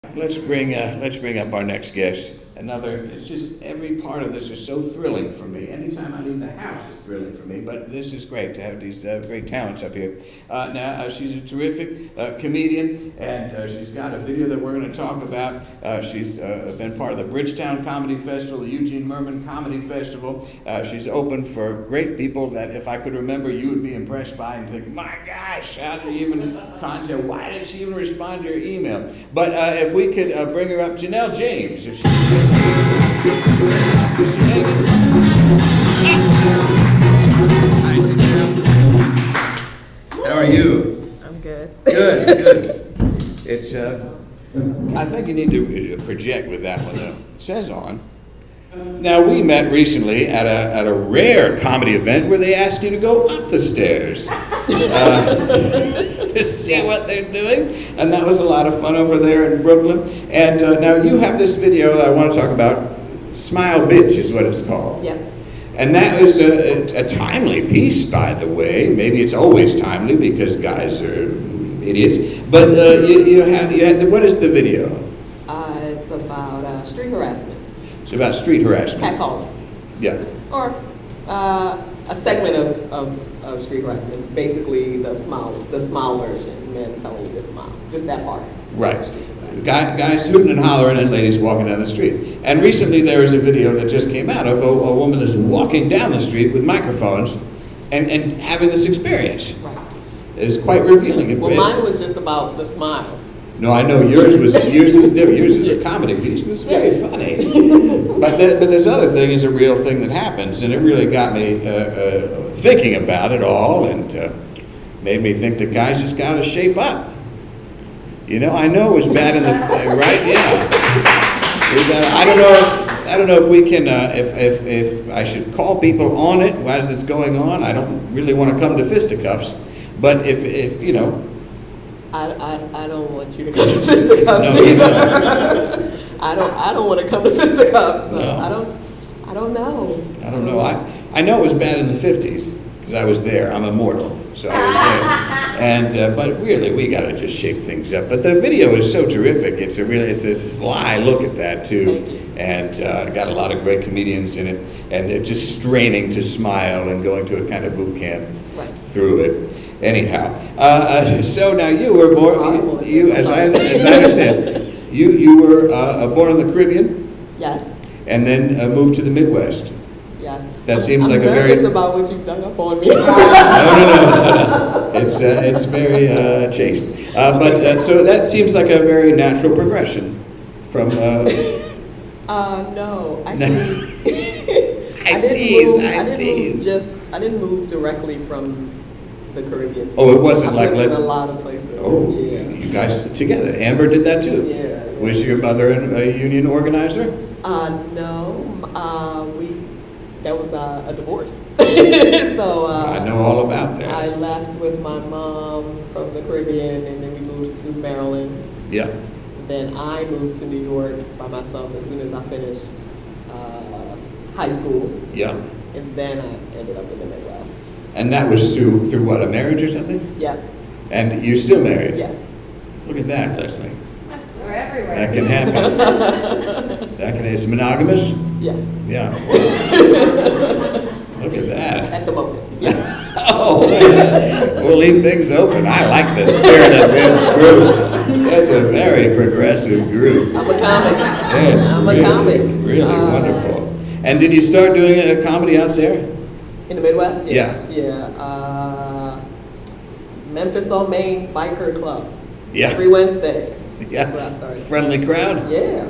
Let's bring up our next guest. It's just every part of this is so thrilling for me. Anytime I leave the house, it's thrilling for me. But this is great to have these great talents up here. Now she's a terrific comedian, and she's got a video that we're going to talk about. She's been part of the Bridgetown Comedy Festival, the Eugene Mirman Comedy Festival. She's open for great people that, if I could remember, you would be impressed by and think, my gosh, how did you even contact? Why did she even respond to your email? But if we could bring her up, Janelle James, if she's How are you? I'm good. Good. It's I think you need to project with that one though. It says on. Now we met recently at a rare comedy event where they asked you to go up the stairs to see what they're doing, and that was a lot of fun over there in Brooklyn. And now you have this video that I want to talk about. Smile Bitch is what it's called. Yep. And that was a timely piece, by the way. Maybe it's always timely because guys are idiots. But you had what is the video? It's about street harassment. It's about street harassment. Catcalling. Yeah. Or a segment of street harassment. Basically, the smile version. Men telling you to smile. Just that part. Right. Guys hooting and hollering and ladies walking down the street. And recently there was a video that just came out of a woman is walking down the street with microphones and having this experience. Right. It was quite revealing. Well, mine was just about the smile. No, I know yours is different. Yours is a comedy piece, and it's very funny. But this other thing is a real thing that happens, and it really got me thinking about it all, and made me think that guys just got to shape up. You know, I know it was bad in the right, yeah. I don't know if we can, if I should call people on it as it's going on. I don't really want to come to fisticuffs, but if you know. I don't want you to come to fisticuffs. No, either. I don't want to come to fisticuffs. So no. I don't know. I don't know. I know it was bad in the 50s because I was there. I'm immortal, so I was there. And but really, we got to just shake things up. But the video is so terrific. It's a sly look at that too. Thank you. And got a lot of great comedians in it, and they're just straining to smile and going to a kind of boot camp through it. Anyhow, so now you were born. You, as I understand, you were born in the Caribbean. Yes. And then moved to the Midwest. Yes. That seems I'm like a very. nervous about what you've done up on me. No. It's very chaste. But so that seems like a very natural progression from. No, actually. I didn't move directly from the Caribbean. Oh, it wasn't I've lived in a lot of places. Oh, yeah. You guys together. Amber did that too. Yeah. Was your mother a union organizer? No. That was a divorce. So I know all about that. I left with my mom from the Caribbean, and then we moved to Maryland. Yeah. Then I moved to New York by myself as soon as I finished high school. Yeah. And then I ended up in the Midwest. And that was through what, a marriage or something? Yeah. And you're still married? Yes. Look at that, Leslie. We're everywhere. That can happen. It's monogamous? Yes. Yeah. Look at that. At the moment, yes. Oh, we'll leave things open. I like the spirit of this group. That's a very progressive group. I'm a comic. Yes, I'm a comic. Really wonderful. And did you start doing a comedy out there? In the Midwest? Yeah. Yeah. Memphis on Main Biker Club. Yeah. Every Wednesday. Yeah. That's where I started. Friendly crowd? Yeah.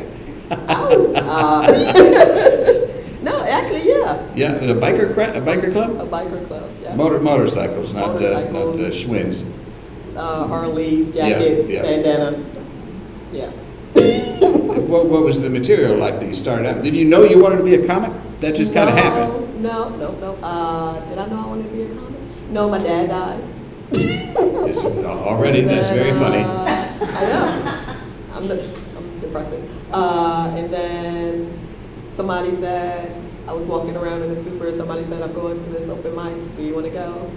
No, actually, yeah. Yeah, a biker club? A biker club, yeah. Motorcycles, not Motorcycles. Schwinns. Harley, jacket, bandana. Yeah. What was the material like that you started out? Did you know you wanted to be a comic? That just kind of happened? No. Did I know I wanted to be a comic? No, my dad died. Already, that's very funny. I know. I'm depressing. And then somebody said, I was walking around in the stupor, and somebody said, I'm going to this open mic. Do you want to go?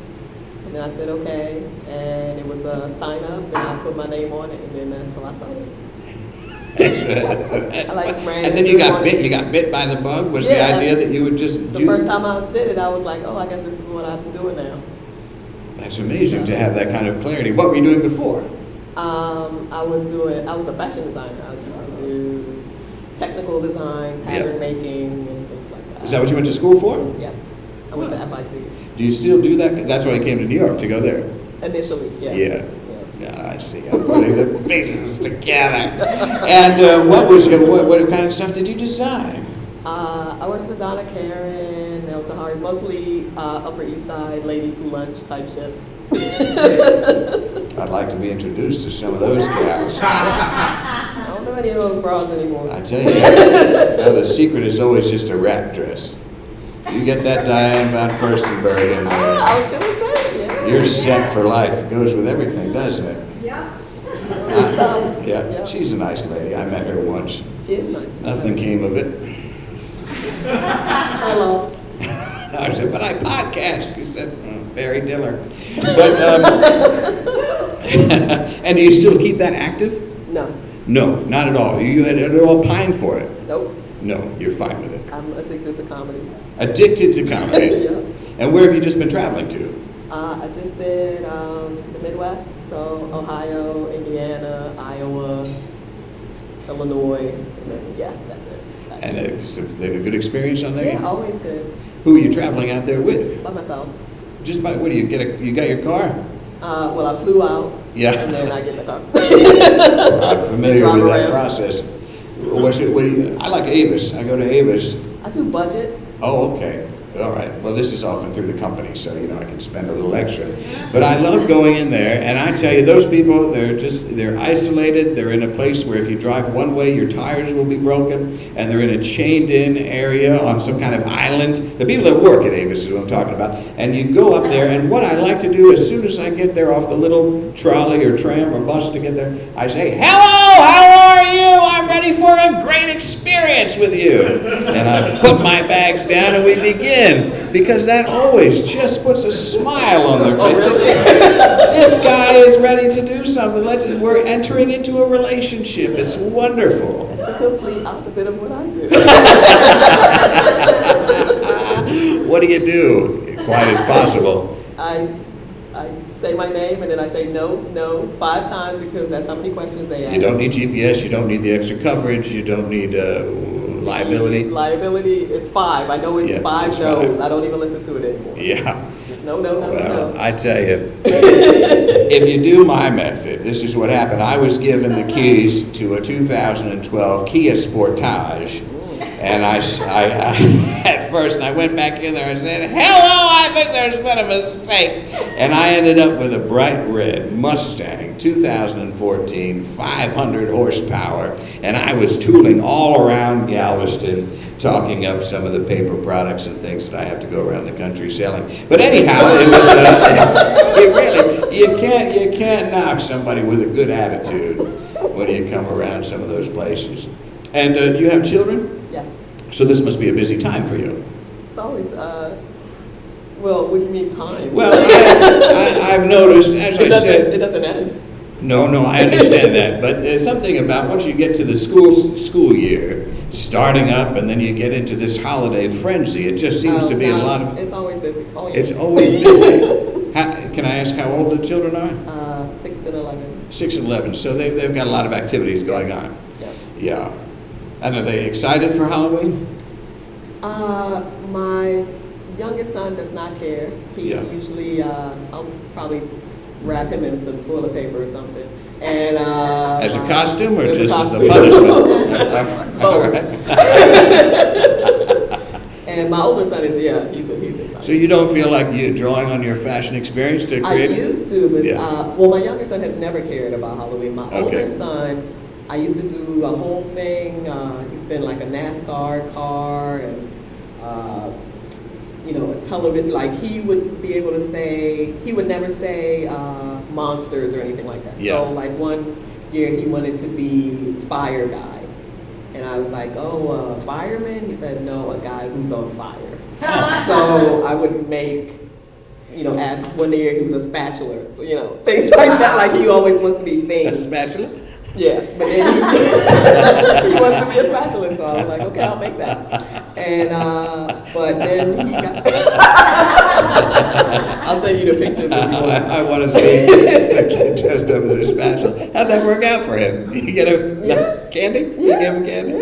And then I said, okay. And it was a sign up, and I put my name on it, and then that's how I started. I like ran and then into you got one- bit. You got bit by the bug. Was Yeah. the idea that you would just The first time I did it, I was like, oh, I guess this is what I'm doing now. That's amazing to have that kind of clarity. What were you doing before? I was a fashion designer. I used to do technical design, pattern making, and things like that. Is that what you went to school for? Yeah. I was at FIT. Do you still do that? That's why I came to New York to go there. Initially, yeah. Yeah. I see. I'm putting the pieces together. And what kind of stuff did you design? I worked with Donna Karen, Elsa Hari, mostly Upper East Side, ladies who lunch type shit. I'd like to be introduced to some of those gals. I don't know any of those broads anymore. I tell you, the secret is always just a wrap dress. You get that Diane von Furstenberg in there. I was gonna say, yeah. You're set for life. It goes with everything, doesn't it? Yeah. Yeah, she's a nice lady. I met her once. She is nice. Nothing came of it. Her loss. No, I said, but I podcast. You said, Barry Diller. But, and do you still keep that active? No. No, not at all. You had at all pine for it? Nope. No, you're fine with it. I'm addicted to comedy. Addicted to comedy. Yeah. And where have you just been traveling to? I just did the Midwest, so Ohio, Indiana, Iowa, Illinois, and then, yeah, that's it. And they had a good experience on there? Yeah, always good. Who are you traveling out there with? By myself. Just by, what do you get? You got your car? Well, I flew out, Yeah. and then I get in the car. I'm familiar Drive with that around. process. I like Avis. I go to Avis. I do budget. Oh, okay. All right. Well, this is often through the company, so I can spend a little extra. But I love going in there, and I tell you, those people, they're isolated. They're in a place where if you drive one way, your tires will be broken, and they're in a chained-in area on some kind of island. The people that work at Avis is what I'm talking about. And you go up there, and what I like to do as soon as I get there off the little trolley or tram or bus to get there, I say, "Hello, how are you? I'm ready for a great experience with you." And I put my bags down, and we begin. Because that always just puts a smile on their face. Oh, really? This guy is ready to do something. We're entering into a relationship. It's wonderful. That's the complete opposite of what I do. What do you do? Quiet as possible. I say my name and then I say no 5 times because that's how many questions they ask. You don't need GPS. You don't need the extra coverage. You don't need liability. Liability is 5. I know it's Yeah, 5 it's no's. 5. I don't even listen to it anymore. Yeah. Just no. Well, I tell you, if you do my method, this is what happened. I was given the keys to a 2012 Kia Sportage. And I at first, I went back in there and said, "Hello, I think there's been a mistake." And I ended up with a bright red Mustang 2014, 500 horsepower. And I was tooling all around Galveston, talking up some of the paper products and things that I have to go around the country selling. But anyhow, it was, you can't knock somebody with a good attitude when you come around some of those places. And do you have children? Yes. So this must be a busy time for you. It's always, well, what do you mean time? Well, I've noticed, as I said... It doesn't end. No, I understand that. But there's something about once you get to the school year, starting up, and then you get into this holiday frenzy, it just seems to be a lot of... It's always busy. Oh, yeah. It's always busy. Can I ask how old the children are? 6 and 11. 6 and 11. So they've got a lot of activities going on. Yeah. And are they excited for Halloween? My youngest son does not care. He usually, I'll probably wrap him in some toilet paper or something. And as a costume or as just a as a costume. punishment? Both. And my older son is, he's excited. So you don't feel like you're drawing on your fashion experience to create I used to, but Yeah. well, my younger son has never cared about Halloween. My Okay. older son, I used to do a whole thing. He's been like a NASCAR car and, a television. Like he would be able to say, he would never say monsters or anything like that. Yeah. So like one year he wanted to be fire guy. And I was like, oh, fireman? He said, no, a guy who's on fire. So I would make, one year he was a spatula, things like that. Like he always wants to be A things. spatula? Yeah, but then he wants to be a spatula, so I was like, okay, I'll make that. And but then he got. I'll send you the pictures if you want. I want to see the kid dressed up as a spatula. How'd that work out for him? Did you get him candy? Yeah. You gave him candy?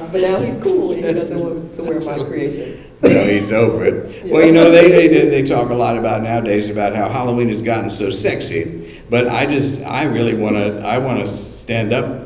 But now he's cool. He doesn't want to wear my creations. No, he's over it. Yeah. Well, you know, they talk a lot about nowadays about how Halloween has gotten so sexy. But I really want to stand up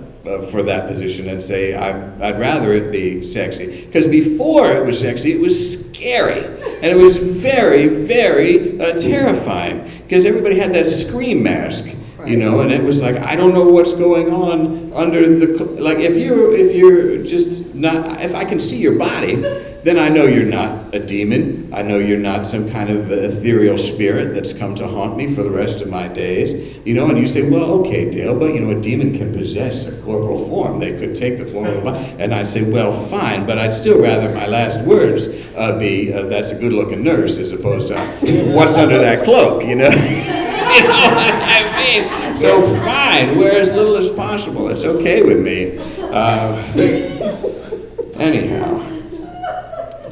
for that position and say I'd rather it be sexy. Because before it was sexy, it was scary. And it was very, very terrifying. Because everybody had that scream mask. You know, and it was like, I don't know what's going on under the, like, if you're just not, if I can see your body, then I know you're not a demon. I know you're not some kind of ethereal spirit that's come to haunt me for the rest of my days. You know, and you say, well, okay, Dale, but, you know, a demon can possess a corporal form. They could take the form of a body. And I'd say, well, fine, but I'd still rather my last words be, that's a good-looking nurse, as opposed to, what's under that cloak, you know? You know what I mean? So fine, wear as little as possible. It's okay with me. Anyhow,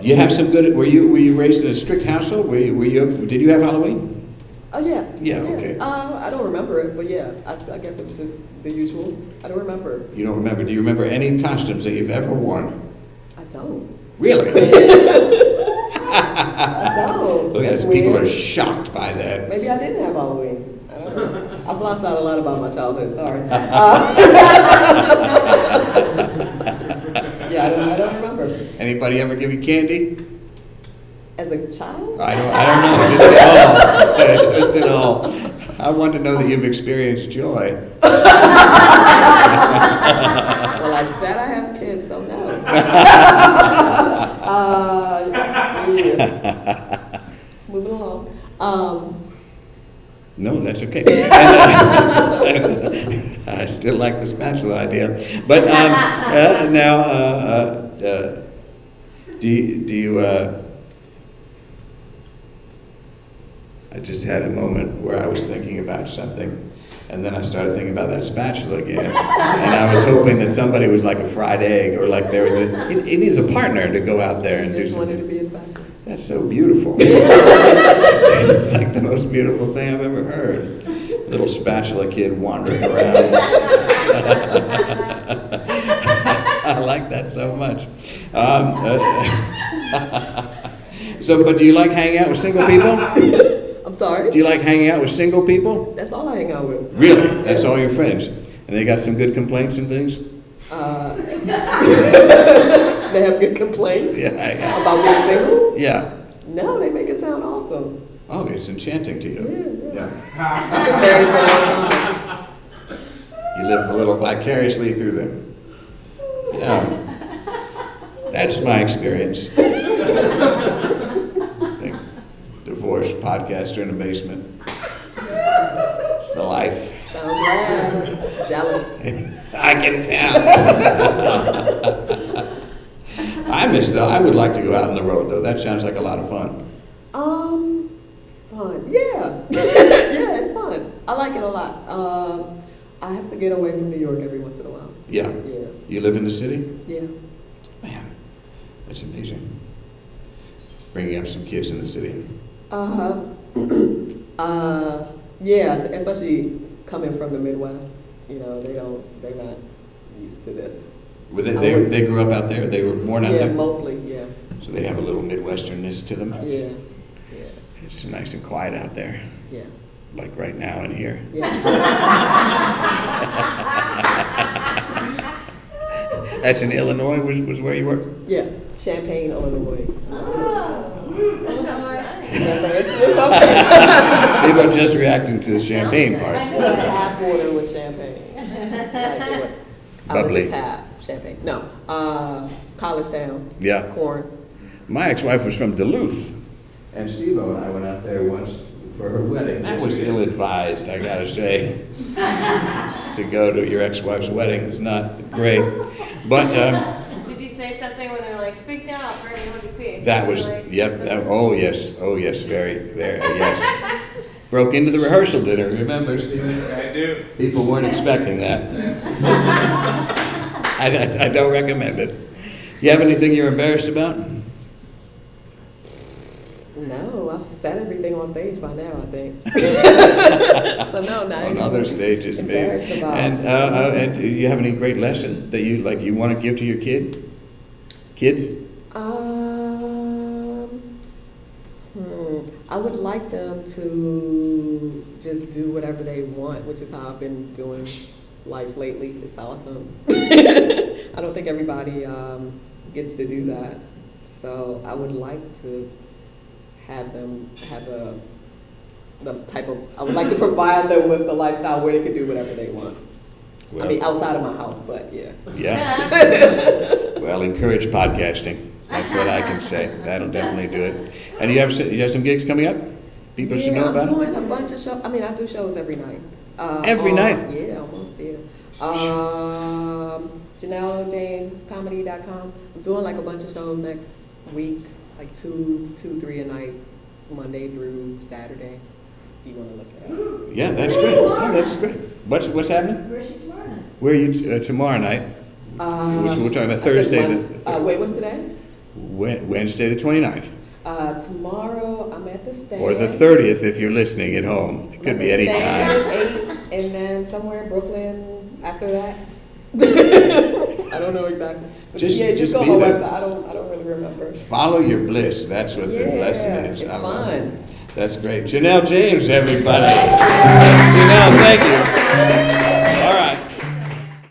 you have some good. Were you raised in a strict household? Did you have Halloween? Oh yeah. Yeah. Okay. I don't remember it, but yeah, I guess it was just the usual. I don't remember. You don't remember? Do you remember any costumes that you've ever worn? I don't. Really? I don't. Look, as people are shocked by that. Maybe I didn't have Halloween. I don't know. I blocked out a lot about my childhood. Sorry. Yeah, I don't remember. Anybody ever give you candy? As a child? I don't know. Just at all. I want to know that you've experienced joy. Well, I said I have kids, so no. Yeah. Moving along. No, that's okay. I still like the spatula idea. But now, do you I just had a moment where I was thinking about something, and then I started thinking about that spatula again. And I was hoping that somebody was like a fried egg, or like there was it needs a partner to go out there and do something. Just wanted to be a spatula. That's so beautiful. It's like the most beautiful thing I've ever heard. Little spatula kid wandering around. I like that so much. But do you like hanging out with single people? I'm sorry? Do you like hanging out with single people? That's all I hang out with. Really? That's all your friends? And they got some good complaints and things? They have good complaints about being single? Yeah. No, they make it sound awesome. Oh, it's enchanting to you. Yeah. I've been married for a long time. You live a little vicariously through them. Yeah. That's my experience. Divorced podcaster in a basement. It's the life. Sounds right. Jealous. I can tell. I would like to go out on the road though. That sounds like a lot of fun. Fun. Yeah. Yeah, it's fun. I like it a lot. I have to get away from New York every once in a while. Yeah. Yeah. You live in the city? Yeah. Man, that's amazing. Bringing up some kids in the city. Yeah, especially coming from the Midwest. You know, they're not used to this. They grew up out there? They were born out there? Yeah, mostly, yeah. So they have a little Midwesternness to them? Yeah. It's nice and quiet out there. Yeah. Like right now in here. Yeah. That's in Illinois, was where you were? Yeah, Champaign, Illinois. That sounds nice. People are just reacting to the champagne part. It's tap water with champagne. Like it was Bubbly. Out of the tap, champagne. No, College Town. Yeah. Corn. My ex-wife was from Duluth, and Steve-O and I went out there once for her wedding. That was ill-advised, I gotta say. To go to your ex-wife's wedding is not great. But Did you say something when they were like, speak now for everyone to pick? that was, like, yep, oh yes, very, very, yes. Broke into the rehearsal dinner, remember, Stephen? I do. People weren't expecting that. I don't recommend it. You have anything you're embarrassed about? No, I've said everything on stage by now, I think. So no, not On other stages, maybe. embarrassed about. And do you have any great lesson that you want to give to your kids? I would like them to just do whatever they want, which is how I've been doing life lately. It's awesome. I don't think everybody gets to do that. So I would like to have them have I would like to provide them with the lifestyle where they could do whatever they want. Well, I mean, outside of my house, but yeah. Yeah. Well, encourage podcasting. That's what I can say. That'll definitely do it. And you have some gigs coming up? People should know about I'm it? doing a bunch of shows. I mean, I do shows every night. Every night? Yeah, almost, yeah. Janelle James Comedy.com. I'm doing like a bunch of shows next week, like two, 3 a night, Monday through Saturday, if you want to look at it. Yeah, that's great. Oh, that's great. What's happening? Where's she tomorrow night? Where are you tomorrow night? We're talking about Thursday. Wait, what's today? Wednesday the 29th. Tomorrow I'm at the stand. Or the 30th if you're listening at home. It could be any time. At 8, and then somewhere in Brooklyn after that. I don't know exactly. But just go be on my there. website. I don't really remember. Follow your bliss. That's what the lesson is. It's I love fun. it. That's great. Janelle James, everybody. Janelle, thank you.